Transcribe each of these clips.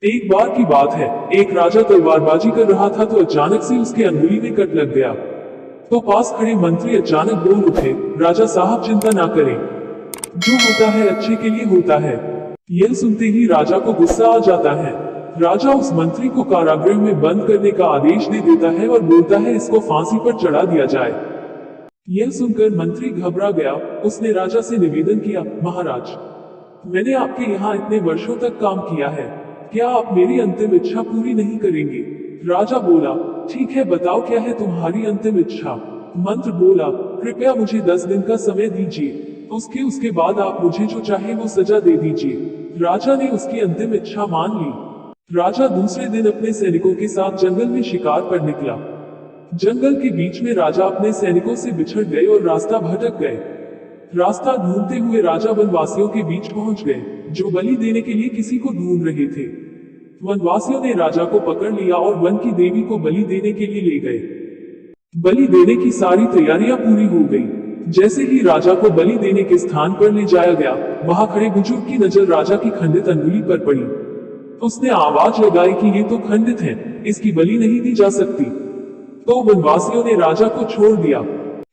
एक बार की बात है, एक राजा तलवारबाजी कर रहा था तो अचानक से उसके अंगुली में कट लग गया। तो पास खड़े मंत्री अचानक बोल उठे, राजा साहब चिंता ना करें, जो होता है अच्छे के लिए होता है। यह सुनते ही राजा को गुस्सा आ जाता है। राजा उस मंत्री को कारागृह में बंद करने का आदेश दे देता है और बोलता है इसको फांसी पर चढ़ा दिया जाए। यह सुनकर मंत्री घबरा गया। उसने राजा से निवेदन किया, महाराज, मैंने आपके यहाँ इतने वर्षों तक काम किया है, क्या आप मेरी अंतिम इच्छा पूरी नहीं करेंगे? राजा बोला, ठीक है, बताओ क्या है तुम्हारी अंतिम इच्छा? मंत्र बोला, कृपया मुझे 10 दिन का समय दीजिए, उसके बाद आप मुझे जो चाहे वो सजा दे दीजिए। राजा ने उसकी अंतिम इच्छा मान ली। राजा दूसरे दिन अपने सैनिकों के साथ जंगल में शिकार पर निकला। जंगल के बीच में राजा अपने सैनिकों से बिछड़ गए और रास्ता भटक गए। रास्ता ढूंढते हुए राजा वनवासियों के बीच पहुंच गए, जो बलि देने के लिए किसी को ढूंढ रहे थे। वनवासियों ने राजा को पकड़ लिया और वन की देवी को बलि देने के लिए ले गए। बलि देने की सारी तैयारियां पूरी हो गई। जैसे ही राजा को बलि देने के स्थान पर ले जाया गया, वहां खड़े बुजुर्ग की नजर राजा की खंडित अंगुली पर पड़ी। उसने आवाज लगाई कि ये तो खंडित है, इसकी बलि नहीं दी जा सकती। तो वनवासियों ने राजा को छोड़ दिया।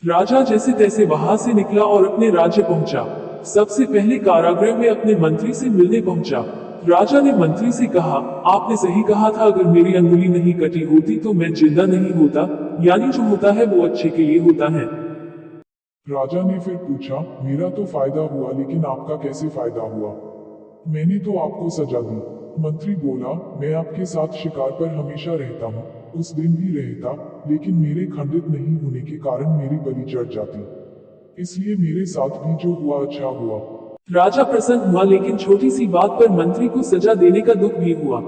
राजा जैसे तैसे वहां से निकला और अपने राज्य पहुंचा। सबसे पहले कारागृह में अपने मंत्री से मिलने पहुंचा। राजा ने मंत्री से कहा, आपने सही कहा था, अगर मेरी अंगुली नहीं कटी होती तो मैं जिंदा नहीं होता, यानी जो होता है वो अच्छे के लिए होता है। राजा ने फिर पूछा, मेरा तो फायदा हुआ, लेकिन आपका कैसे फायदा हुआ? मैंने तो आपको सजा दी। मंत्री बोला, मैं आपके साथ शिकार पर हमेशा रहता हूँ, उस दिन भी रहता, लेकिन मेरे खंडित नहीं होने के कारण मेरी बलि चढ़ जाती, इसलिए मेरे साथ भी जो हुआ अच्छा हुआ। राजा प्रसन्न हुआ, लेकिन छोटी सी बात पर मंत्री को सजा देने का दुख भी हुआ।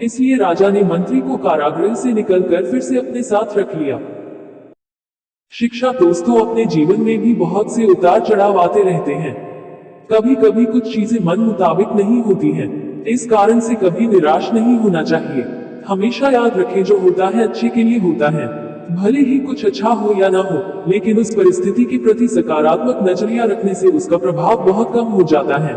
इसलिए राजा ने मंत्री को कारागृह से निकलकर फिर से अपने साथ रख लिया। शिक्षा दोस्तों, अपने जीवन में भी बहुत से उतार चढ़ाव आते रहते हैं। कभी कभी कुछ चीजें मन मुताबिक नहीं होती हैं। इस कारण से कभी निराश नहीं होना चाहिए। हमेशा याद रखें, जो होता है अच्छे के लिए होता है। भले ही कुछ अच्छा हो या ना हो, लेकिन उस परिस्थिति के प्रति सकारात्मक नजरिया रखने से उसका प्रभाव बहुत कम हो जाता है।